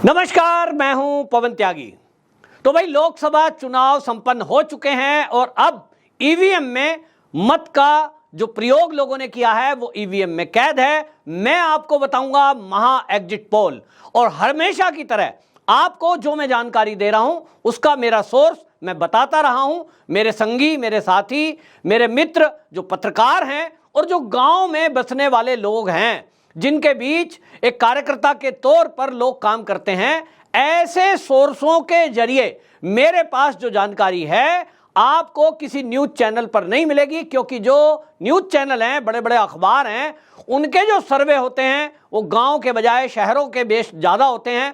नमस्कार, मैं हूं पवन त्यागी। तो भाई लोकसभा चुनाव संपन्न हो चुके हैं और अब ईवीएम में मत का जो प्रयोग लोगों ने किया है वो ईवीएम में कैद है। मैं आपको बताऊंगा महा एग्जिट पोल, और हमेशा की तरह आपको जो मैं जानकारी दे रहा हूं उसका मेरा सोर्स मैं बताता रहा हूं। मेरे संगी, मेरे साथी, मेरे मित्र जो पत्रकार हैं और जो गांव में बसने वाले लोग हैं, जिनके बीच एक कार्यकर्ता के तौर पर लोग काम करते हैं, ऐसे सोर्सों के जरिए मेरे पास जो जानकारी है आपको किसी न्यूज चैनल पर नहीं मिलेगी। क्योंकि जो न्यूज चैनल हैं, बड़े बड़े अखबार हैं, उनके जो सर्वे होते हैं वो गांव के बजाय शहरों के बेस ज़्यादा होते हैं।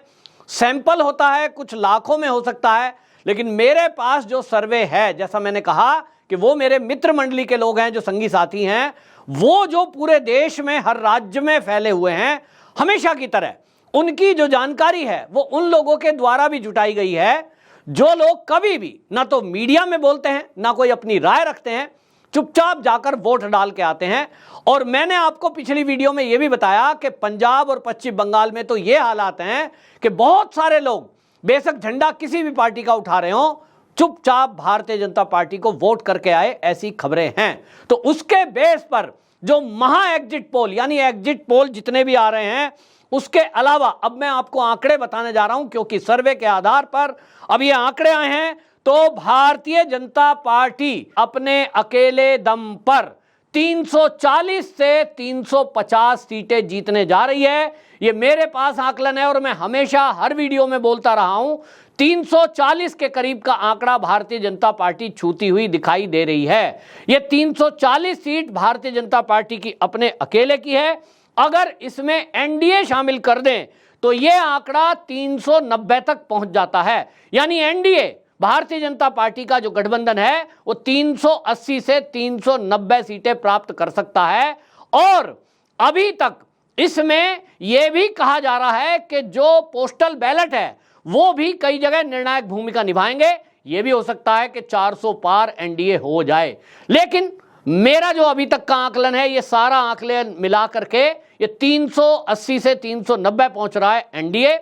सैंपल होता है कुछ लाखों में हो सकता है, लेकिन मेरे पास जो सर्वे है, जैसा मैंने कहा कि वो मेरे मित्र मंडली के लोग हैं, जो संगी साथी हैं, वो जो पूरे देश में हर राज्य में फैले हुए हैं, हमेशा की तरह उनकी जो जानकारी है वो उन लोगों के द्वारा भी जुटाई गई है जो लोग कभी भी ना तो मीडिया में बोलते हैं, ना कोई अपनी राय रखते हैं, चुपचाप जाकर वोट डाल के आते हैं। और मैंने आपको पिछली वीडियो में यह भी बताया कि पंजाब और पश्चिम बंगाल में तो ये हालात हैं कि बहुत सारे लोग बेशक झंडा किसी भी पार्टी का उठा रहे हो, चुपचाप भारतीय जनता पार्टी को वोट करके आए, ऐसी खबरें हैं। तो उसके बेस पर जो महा एग्जिट पोल, यानी एग्जिट पोल जितने भी आ रहे हैं, उसके अलावा अब मैं आपको आंकड़े बताने जा रहा हूं, क्योंकि सर्वे के आधार पर अब ये आंकड़े आए हैं। तो भारतीय जनता पार्टी अपने अकेले दम पर 340 से 350 सीटें जीतने जा रही है। ये मेरे पास आकलन है और मैं हमेशा हर वीडियो में बोलता रहा हूं, 340 के करीब का आंकड़ा भारतीय जनता पार्टी छूती हुई दिखाई दे रही है। ये 340 सीट भारतीय जनता पार्टी की अपने अकेले की है। अगर इसमें एनडीए शामिल कर दें तो यह आंकड़ा 390 तक पहुंच जाता है। यानी एनडीए, भारतीय जनता पार्टी का जो गठबंधन है, वो 380 से 390 सीटें प्राप्त कर सकता है। और अभी तक इसमें यह भी कहा जा रहा है कि जो पोस्टल बैलेट है वो भी कई जगह निर्णायक भूमिका निभाएंगे। यह भी हो सकता है कि 400 पार एनडीए हो जाए। लेकिन मेरा जो अभी तक का आकलन है, ये सारा आकलन मिला करके ये 380 से 390 पहुंच रहा है एनडीए,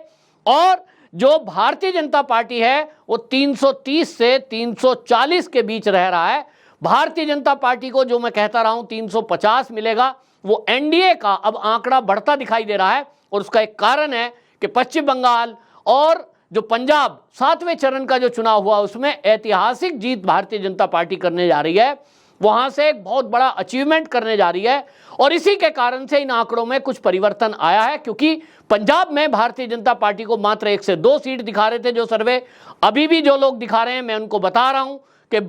और जो भारतीय जनता पार्टी है वो 330 से 340 के बीच रह रहा है। भारतीय जनता पार्टी को जो मैं कहता रहा हूं 350 मिलेगा, वो एनडीए का अब आंकड़ा बढ़ता दिखाई दे रहा है। और उसका एक कारण है कि पश्चिम बंगाल और जो पंजाब 7वें चरण का जो चुनाव हुआ उसमें ऐतिहासिक जीत भारतीय जनता पार्टी करने जा रही है, वहां से एक बहुत बड़ा अचीवमेंट करने जा रही है। और इसी के कारण से इन आंकड़ों में कुछ परिवर्तन आया है, क्योंकि पंजाब में भारतीय जनता पार्टी को मात्र 1 से 2 सीट दिखा रहे थे जो सर्वे। अभी भी जो लोग दिखा रहे हैं, मैं उनको बता रहा हूं कि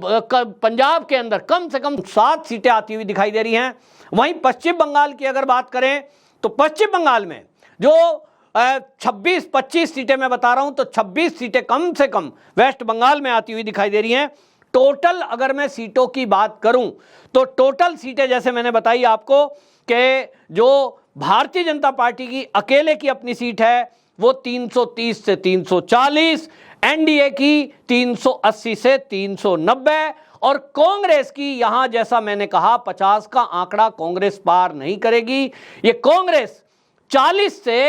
पंजाब के अंदर कम से कम 7 सीटें आती हुई दिखाई दे रही हैं। वहीं पश्चिम बंगाल की अगर बात करें तो पश्चिम बंगाल में जो 26-25 सीटें मैं बता रहा हूं, तो 26 सीटें कम से कम वेस्ट बंगाल में आती हुई दिखाई दे रही हैं। टोटल अगर मैं सीटों की बात करूं तो टोटल सीटें जैसे मैंने बताई आपको कि जो भारतीय जनता पार्टी की अकेले की अपनी सीट है वो 330 से 340, एनडीए की 380 से 390, और कांग्रेस की यहां जैसा मैंने कहा 50 का आंकड़ा कांग्रेस पार नहीं करेगी। ये कांग्रेस 40 से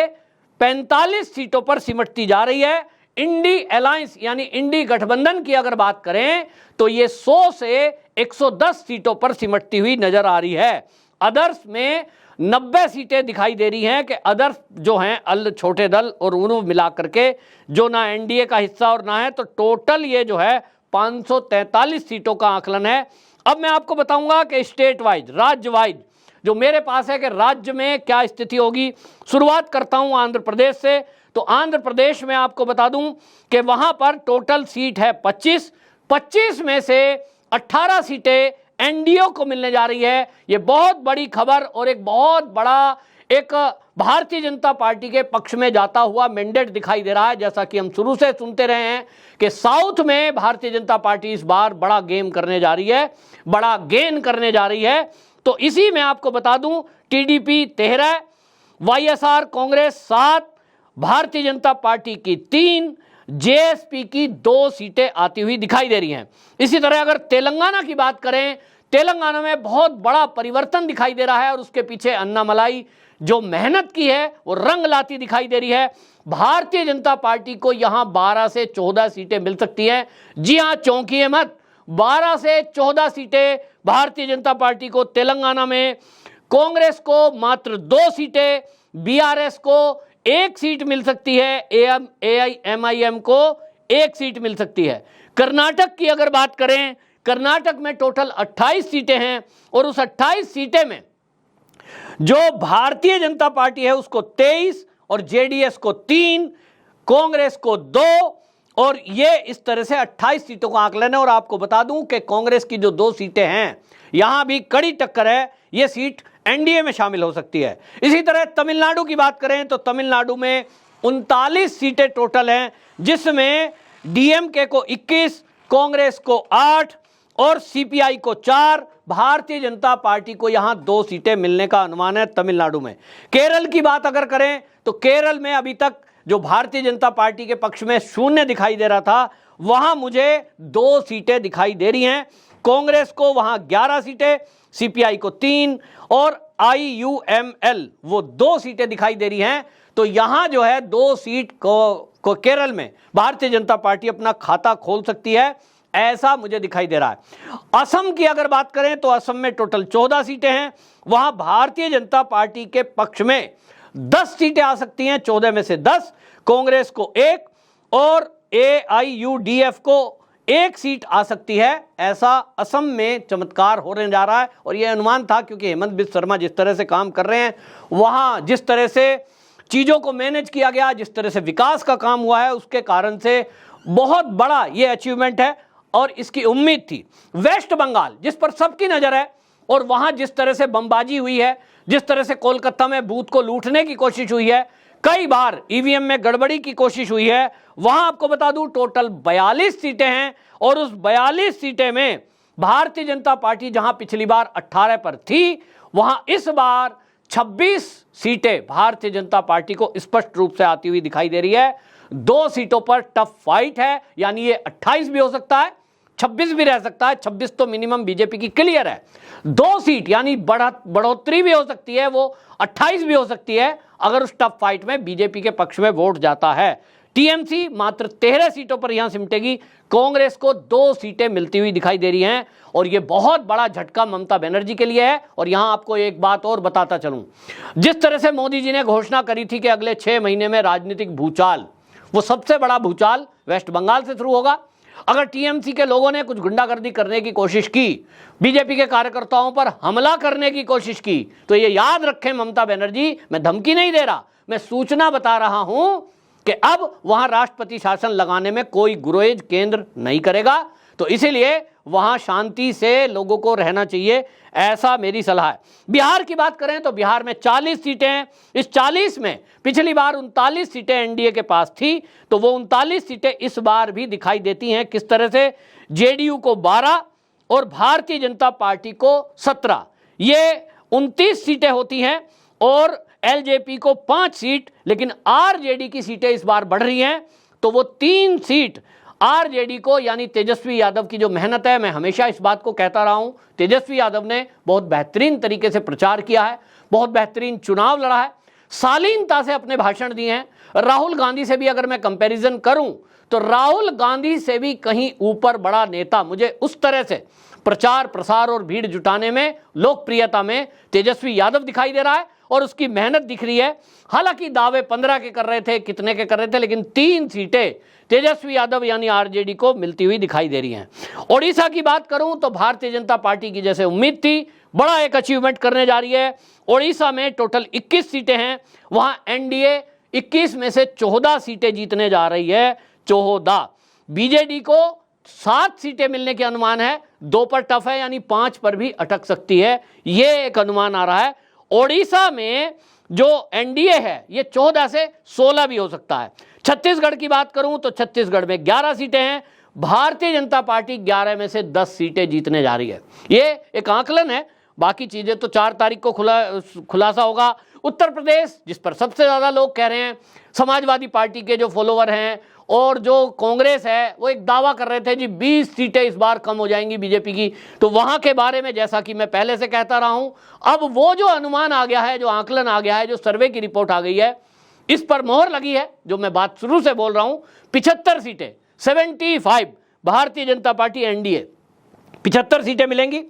45 सीटों पर सिमटती जा रही है। इंडी अलायंस यानी इंडी गठबंधन की अगर बात करें तो ये 100 से 110 सीटों पर सिमटती हुई नजर आ रही है। अदर्स में 90 सीटें दिखाई दे रही हैं कि अदर्स जो हैं छोटे दल और उन्होंने मिला करके जो ना एनडीए का हिस्सा और ना है, तो टोटल ये जो है 543 सीटों का आकलन है। अब मैं आपको बताऊंगा कि स्टेट वाइज, राज्य वाइज जो मेरे पास है कि राज्य में क्या स्थिति होगी। शुरुआत करता हूं आंध्र प्रदेश से। तो आंध्र प्रदेश में आपको बता दूं कि वहां पर टोटल सीट है 25 में से 18 सीटें एनडीए को मिलने जा रही है। ये बहुत बड़ी खबर और एक बहुत बड़ा एक भारतीय जनता पार्टी के पक्ष में जाता हुआ मैंडेट दिखाई दे रहा है। जैसा कि हम शुरू से सुनते रहे हैं कि साउथ में भारतीय जनता पार्टी इस बार बड़ा गेम करने जा रही है, बड़ा गेन करने जा रही है। तो इसी में आपको बता दूं TDP 13, YSR Congress 7, Bharatiya Janata party की 3, जेएसपी की 2 सीटें आती हुई दिखाई दे रही हैं। इसी तरह अगर तेलंगाना की बात करें, तेलंगाना में बहुत बड़ा परिवर्तन दिखाई दे रहा है और उसके पीछे अन्नामलाई जो मेहनत की है वो रंग लाती दिखाई दे रही है। भारतीय जनता पार्टी को यहां 12 से 14 सीटें मिल सकती हैं। जी हां, चौंकिए मत, 12 से 14 सीटें भारतीय जनता पार्टी को तेलंगाना में, कांग्रेस को मात्र 2 सीटें, बीआरएस को 1 सीट मिल सकती है, एआईएमआईएम को 1 सीट मिल सकती है। कर्नाटक की अगर बात करें, कर्नाटक में टोटल 28 सीटें हैं और उस 28 सीटें में जो भारतीय जनता पार्टी है उसको 23 और जेडीएस को 3, कांग्रेस को 2, और ये इस तरह से 28 सीटों का आकलन है। और आपको बता दूं कि कांग्रेस की जो 2 सीटें हैं यहां भी कड़ी टक्कर है, ये सीट एनडीए में शामिल हो सकती है। इसी तरह तमिलनाडु की बात करें तो तमिलनाडु में 39 सीटें टोटल हैं, जिसमें डीएमके को 21, कांग्रेस को 8 और सीपीआई को 4। भारतीय जनता पार्टी को यहां 2 सीटें मिलने का अनुमान है तमिलनाडु में। केरल की बात अगर करें तो केरल में अभी तक जो भारतीय जनता पार्टी के पक्ष में शून्य दिखाई दे रहा था, वहां मुझे 2 सीटें दिखाई दे रही हैं। कांग्रेस को वहां 11 सीटें, सीपीआई को 3 और आईयूएमएल वो 2 सीटें दिखाई दे रही हैं। तो यहां जो है 2 सीट को केरल में भारतीय जनता पार्टी अपना खाता खोल सकती है, ऐसा मुझे दिखाई दे रहा है। असम की अगर बात करें तो असम में टोटल 14 सीटें हैं, वहां भारतीय जनता पार्टी के पक्ष में 10 सीटें आ सकती हैं, 14 में से 10, कांग्रेस को 1 और एआईयूडीएफ को 1 सीट आ सकती है। ऐसा असम में चमत्कार होने जा रहा है और यह अनुमान था, क्योंकि हेमंत बिस्वा शर्मा जिस तरह से काम कर रहे हैं, वहां जिस तरह से चीजों को मैनेज किया गया, जिस तरह से विकास का काम हुआ है, उसके कारण से बहुत बड़ा यह अचीवमेंट है और इसकी उम्मीद थी। वेस्ट बंगाल जिस पर सबकी नजर है और वहां जिस तरह से बमबाजी हुई है, जिस तरह से कोलकाता में बूथ को लूटने की कोशिश हुई है, कई बार ईवीएम में गड़बड़ी की कोशिश हुई है, वहां आपको बता दूं टोटल 42 सीटें हैं और उस 42 सीटें में भारतीय जनता पार्टी जहां पिछली बार 18 पर थी, वहां इस बार 26 सीटें भारतीय जनता पार्टी को स्पष्ट रूप से आती हुई दिखाई दे रही है। 2 सीटों पर टफ फाइट है, यानी ये 28 भी हो सकता है, 26 भी रह सकता है। 26 तो मिनिमम बीजेपी की क्लियर है। 2 सीट यानी बढ़ोतरी भी हो सकती है, वो 28 भी हो सकती है अगर उस टफ फाइट में बीजेपी के पक्ष में वोट जाता है। टीएमसी मात्र 13 सीटों पर यहां सिमटेगी, कांग्रेस को 2 सीटें मिलती हुई दिखाई दे रही हैं और यह बहुत बड़ा झटका ममता बनर्जी के लिए है। और यहां आपको एक बात और बताता चलूं, जिस तरह से मोदी जी ने घोषणा करी थी कि अगले 6 महीने में राजनीतिक भूचाल, वो सबसे बड़ा भूचाल वेस्ट बंगाल से शुरू होगा। अगर टीएमसी के लोगों ने कुछ गुंडागर्दी करने की कोशिश की, बीजेपी के कार्यकर्ताओं पर हमला करने की कोशिश की, तो ये याद रखें ममता बनर्जी, मैं धमकी नहीं दे रहा, मैं सूचना बता रहा हूं कि अब वहां राष्ट्रपति शासन लगाने में कोई गुरेज केंद्र नहीं करेगा। तो इसीलिए वहां शांति से लोगों को रहना चाहिए, ऐसा मेरी सलाह है। बिहार की बात करें तो बिहार में 40 सीटें हैं। इस 40 में पिछली बार 39 सीटें एनडीए के पास थी, तो वो 39 सीटें इस बार भी दिखाई देती हैं। किस तरह से? जेडीयू को 12 और भारतीय जनता पार्टी को 17, ये 29 सीटें होती हैं और एलजेपी को 5 सीट, लेकिन आरजेडी की सीटें इस बार बढ़ रही हैं, तो वो 3 सीट आरजेडी को, यानी तेजस्वी यादव की जो मेहनत है, मैं हमेशा इस बात को कहता रहा हूं, तेजस्वी यादव ने बहुत बेहतरीन तरीके से प्रचार किया है, बहुत बेहतरीन चुनाव लड़ा है, शालीनता से अपने भाषण दिए हैं। राहुल गांधी से भी अगर मैं कंपैरिजन करूं तो राहुल गांधी से भी कहीं ऊपर बड़ा नेता मुझे उस तरह से प्रचार प्रसार और भीड़ जुटाने में, लोकप्रियता में तेजस्वी यादव दिखाई दे रहा है और उसकी मेहनत दिख रही है। हालांकि दावे 15 के कर रहे थे, कितने के कर रहे थे, लेकिन 3 सीटें तेजस्वी यादव यानी आरजेडी को मिलती हुई दिखाई दे रही हैं। ओडिशा की बात करूं तो भारतीय जनता पार्टी की जैसे उम्मीद थी, बड़ा एक अचीवमेंट करने जा रही है। ओडिशा में टोटल 21 सीटें हैं, वहां एनडीए 21 में से 14 सीटें जीतने जा रही है, 14। बीजेडी को 7 सीटें मिलने के अनुमान है, 2 पर टफ है, यानी 5 पर भी अटक सकती है, ये एक अनुमान आ रहा है। ओडिशा में जो एनडीए है ये 14 से 16 भी हो सकता है। छत्तीसगढ़ की बात करूं तो छत्तीसगढ़ में 11 सीटें हैं, भारतीय जनता पार्टी 11 में से 10 सीटें जीतने जा रही है। ये एक आकलन है, बाकी चीजें तो 4 तारीख को खुलासा होगा। उत्तर प्रदेश, जिस पर सबसे ज्यादा लोग कह रहे हैं, समाजवादी पार्टी के जो फॉलोवर हैं और जो कांग्रेस है वो एक दावा कर रहे थे जी 20 सीटें इस बार कम हो जाएंगी बीजेपी की। तो वहां के बारे में जैसा कि मैं पहले से कहता रहा हूं, अब वो जो अनुमान आ गया है, जो आकलन आ गया है, जो सर्वे की रिपोर्ट आ गई है, इस पर मोहर लगी है। जो मैं बात शुरू से बोल रहा हूं, 75 सीटें 75 भारतीय जनता पार्टी एनडीए 75 सीटें मिलेंगी,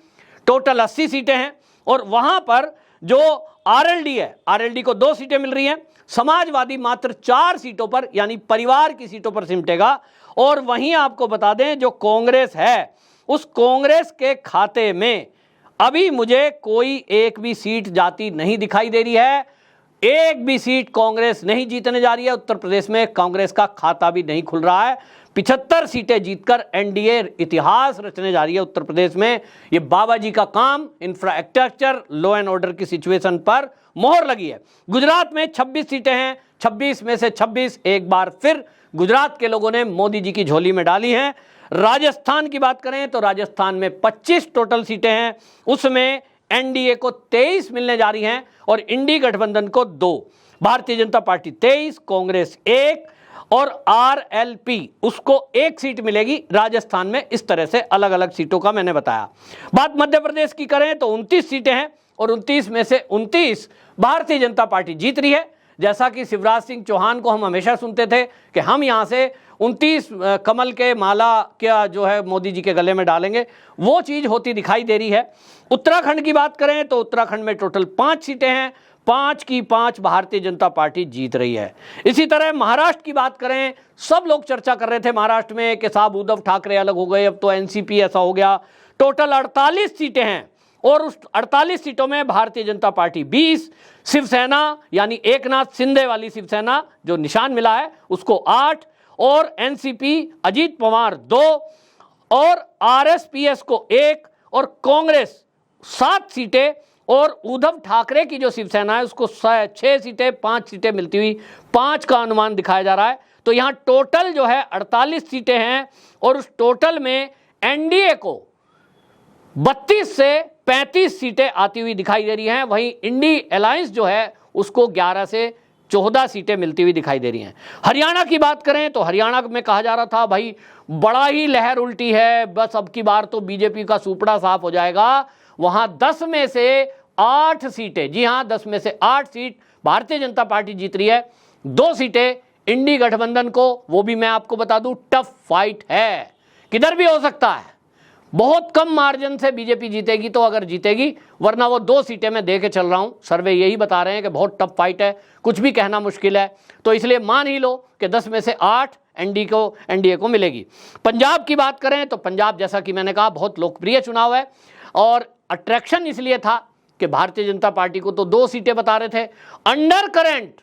टोटल 80 सीटें हैं। और वहां पर जो आरएलडी है, आरएलडी को 2 सीटें मिल रही हैं, समाजवादी मात्र 4 सीटों पर यानी परिवार की सीटों पर सिमटेगा। और वहीं आपको बता दें जो कांग्रेस है, उस कांग्रेस के खाते में अभी मुझे कोई एक भी सीट जाती नहीं दिखाई दे रही है। एक भी सीट कांग्रेस नहीं जीतने जा रही है। उत्तर प्रदेश में कांग्रेस का खाता भी नहीं खुल रहा है। 75 सीटें जीतकर एनडीए इतिहास रचने जा रही है उत्तर प्रदेश में। ये बाबा जी का काम, इंफ्रास्ट्रक्चर, लॉ एंड ऑर्डर की सिचुएशन पर मोहर लगी है। गुजरात में 26 सीटें हैं, 26 में से 26 एक बार फिर गुजरात के लोगों ने मोदी जी की झोली में डाली हैं। राजस्थान की बात करें तो राजस्थान में 25 टोटल सीटें हैं, उसमें एनडीए को 23 मिलने जा रही हैं और इंडी गठबंधन को 2। भारतीय जनता पार्टी 23, कांग्रेस 1 और आरएलपी उसको 1 सीट मिलेगी राजस्थान में। इस तरह से अलग अलग सीटों का मैंने बताया। बात मध्य प्रदेश की करें तो 29 सीटें हैं और 29 में से 29 भारतीय जनता पार्टी जीत रही है। जैसा कि शिवराज सिंह चौहान को हम हमेशा सुनते थे कि हम यहां से 29 कमल के माला क्या जो है मोदी जी के गले में डालेंगे, वो चीज होती दिखाई दे रही है। उत्तराखंड की बात करें तो उत्तराखंड में टोटल 5 सीटें हैं, 5 की 5 भारतीय जनता पार्टी जीत रही है। इसी तरह महाराष्ट्र की बात करें, सब लोग चर्चा कर रहे थे महाराष्ट्र में कि साहब उद्धव ठाकरे अलग हो गए, अब तो एनसीपी ऐसा हो गया। टोटल 48 सीटें हैं और उस 48 सीटों में भारतीय जनता पार्टी 20, शिवसेना यानी एकनाथ शिंदे वाली शिवसेना जो निशान मिला है उसको 8 और एनसीपी अजीत पवार 2 और आरएसपीएस को 1 और कांग्रेस 7 सीटें और उद्धव ठाकरे की जो शिवसेना है उसको 6 सीटें, 5 सीटें मिलती हुई 5 का अनुमान दिखाया जा रहा है। तो यहां टोटल जो है 48 सीटें हैं और उस टोटल में एनडीए को 32 से 35 सीटें आती हुई दिखाई दे रही हैं। वहीं इंडी अलायंस जो है उसको 11 से 14 सीटें मिलती हुई दिखाई दे रही हैं। हरियाणा की बात करें तो हरियाणा में कहा जा रहा था भाई बड़ा ही लहर उल्टी है, बस अब की बार तो बीजेपी का सुपड़ा साफ हो जाएगा। वहां 10 में से 8 सीटें, जी हां 10 में से 8 सीट भारतीय जनता पार्टी जीत रही है। 2 सीटें इंडी गठबंधन को, वो भी मैं आपको बता दूं टफ फाइट है, किधर भी हो सकता है। बहुत कम मार्जिन से बीजेपी जीतेगी तो अगर जीतेगी, वरना वो 2 सीटें मैं दे के चल रहा हूं। सर्वे यही बता रहे हैं कि बहुत टफ फाइट है, कुछ भी कहना मुश्किल है। तो इसलिए मान ही लो कि 10 में से 8 एनडीए को मिलेगी। पंजाब की बात करें तो पंजाब जैसा कि मैंने कहा बहुत लोकप्रिय चुनाव है और अट्रैक्शन इसलिए था कि भारतीय जनता पार्टी को तो 2 सीटें बता रहे थे। अंडर करंट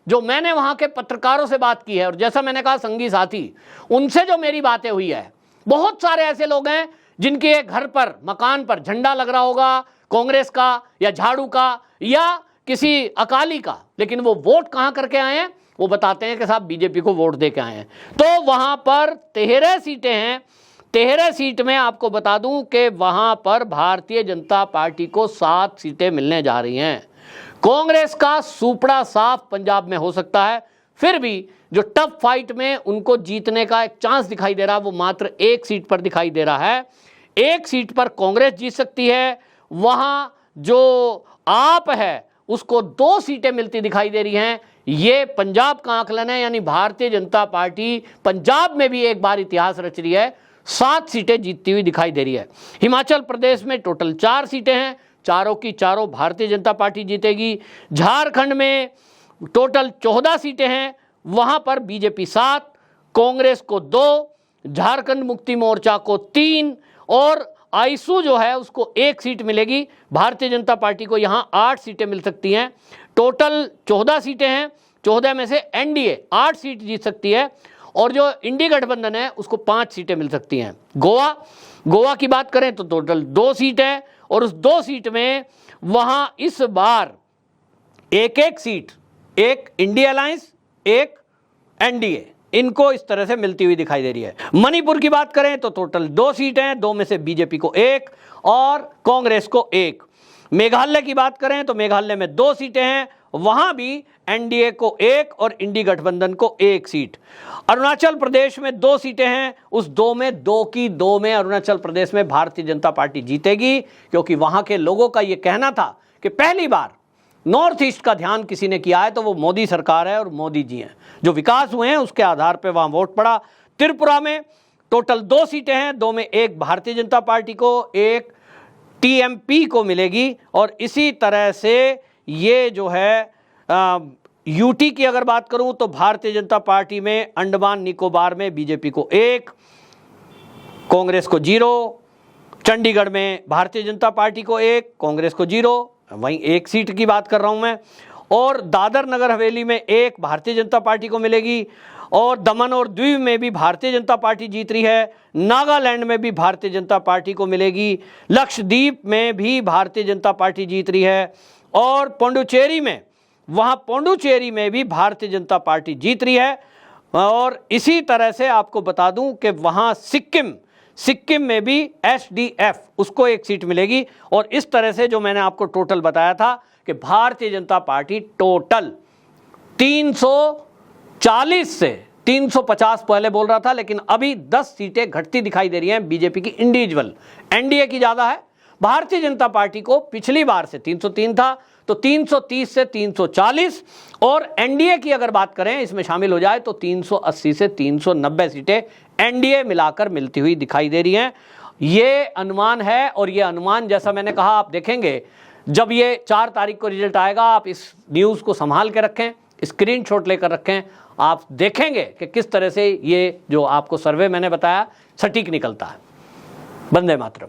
जो मैंने वहां के पत्रकारों से बात की है और जैसा मैंने कहा संगी साथी, उनसे जो मेरी बातें हुई है, बहुत सारे ऐसे लोग हैं जिनके घर पर, मकान पर झंडा लग रहा होगा कांग्रेस का या झाड़ू का या किसी अकाली का, लेकिन वो वोट कहां करके आए हैं वो बताते हैं कि साहब बीजेपी को वोट दे के आए हैं। तो वहां पर 13 सीटें हैं। 13 सीट में आपको बता दूं कि वहां पर भारतीय जनता पार्टी को 7 सीटें मिलने जा रही हैं। कांग्रेस का सुपड़ा साफ पंजाब में हो सकता है, फिर भी जो टफ फाइट में उनको जीतने का एक चांस दिखाई दे रहा है वो मात्र 1 सीट पर दिखाई दे रहा है। 1 सीट पर कांग्रेस जीत सकती है। वहां जो आप है उसको 2 सीटें मिलती दिखाई दे रही हैं। ये पंजाब का आकलन है, यानी भारतीय जनता पार्टी पंजाब में भी एक बार इतिहास रच रही है, 7 सीटें जीतती हुई दिखाई दे रही है। हिमाचल प्रदेश में टोटल 4 सीटें हैं, चारों की चारों भारतीय जनता पार्टी जीतेगी। झारखंड में टोटल 14 सीटें हैं, वहां पर बीजेपी 7, कांग्रेस को 2, झारखंड मुक्ति मोर्चा को 3 और आईसू जो है उसको 1 सीट मिलेगी। भारतीय जनता पार्टी को यहां 8 सीटें मिल सकती हैं। टोटल 14 सीटें हैं, 14 में से एनडीए 8 सीट जीत सकती है और जो इंडी गठबंधन है उसको 5 सीटें मिल सकती हैं। गोवा की बात करें तो टोटल 2 सीट है और उस 2 सीट में वहां इस बार एक सीट, एक इंडी अलायंस, एक एनडीए, इनको इस तरह से मिलती हुई दिखाई दे रही है। मणिपुर की बात करें तो टोटल 2 सीट हैं, 2 में से बीजेपी को 1 और कांग्रेस को 1। मेघालय की बात करें तो मेघालय में 2 सीटें हैं वहां भी एनडीए को 1 और इंडी गठबंधन को 1 सीट। अरुणाचल प्रदेश में 2 सीटें हैं, उस 2 में 2 की 2 में अरुणाचल प्रदेश में भारतीय जनता पार्टी जीतेगी, क्योंकि वहां के लोगों का यह कहना था कि पहली बार नॉर्थ ईस्ट का ध्यान किसी ने किया है तो वो मोदी सरकार है और मोदी जी हैं। जो विकास हुए हैं उसके आधार पर वहां वोट पड़ा। त्रिपुरा में टोटल 2 सीटें हैं, 2 में 1 भारतीय जनता पार्टी को, 1 टीएमपी को मिलेगी। और इसी तरह से ये जो है यूटी की अगर बात करूं तो भारतीय जनता पार्टी में अंडमान निकोबार में बीजेपी को 1, कांग्रेस को 0, चंडीगढ़ में भारतीय जनता पार्टी को 1, कांग्रेस को 0, वहीं 1 सीट की बात कर रहा हूं मैं। और दादर नगर हवेली में 1 भारतीय जनता पार्टी को मिलेगी, और दमन और दीव में भी भारतीय जनता पार्टी जीत रही है, नागालैंड में भी भारतीय जनता पार्टी को मिलेगी, लक्षद्वीप में भी भारतीय जनता पार्टी जीत रही है, और पुडुचेरी में भी भारतीय जनता पार्टी जीत रही है। और इसी तरह से आपको बता दूं कि वहां सिक्किम में भी एसडीएफ उसको 1 सीट मिलेगी। और इस तरह से जो मैंने आपको टोटल बताया था कि भारतीय जनता पार्टी टोटल 340 से 350 पहले बोल रहा था, लेकिन अभी 10 सीटें घटती दिखाई दे रही हैं बीजेपी की इंडिविजुअल। एनडीए की ज्यादा है। भारतीय जनता पार्टी को पिछली बार से 303 था तो 330 से 340, और एनडीए की अगर बात करें इसमें शामिल हो जाए तो 380 से 390 सीटें एनडीए मिलाकर मिलती हुई दिखाई दे रही हैं। ये अनुमान है, और ये अनुमान जैसा मैंने कहा आप देखेंगे जब ये 4 तारीख को रिजल्ट आएगा, आप इस न्यूज़ को संभाल के रखें, स्क्रीनशॉट लेकर रखें, आप देखेंगे कि किस तरह से ये जो आपको सर्वे मैंने बताया सटीक निकलता है। वंदे मातरम।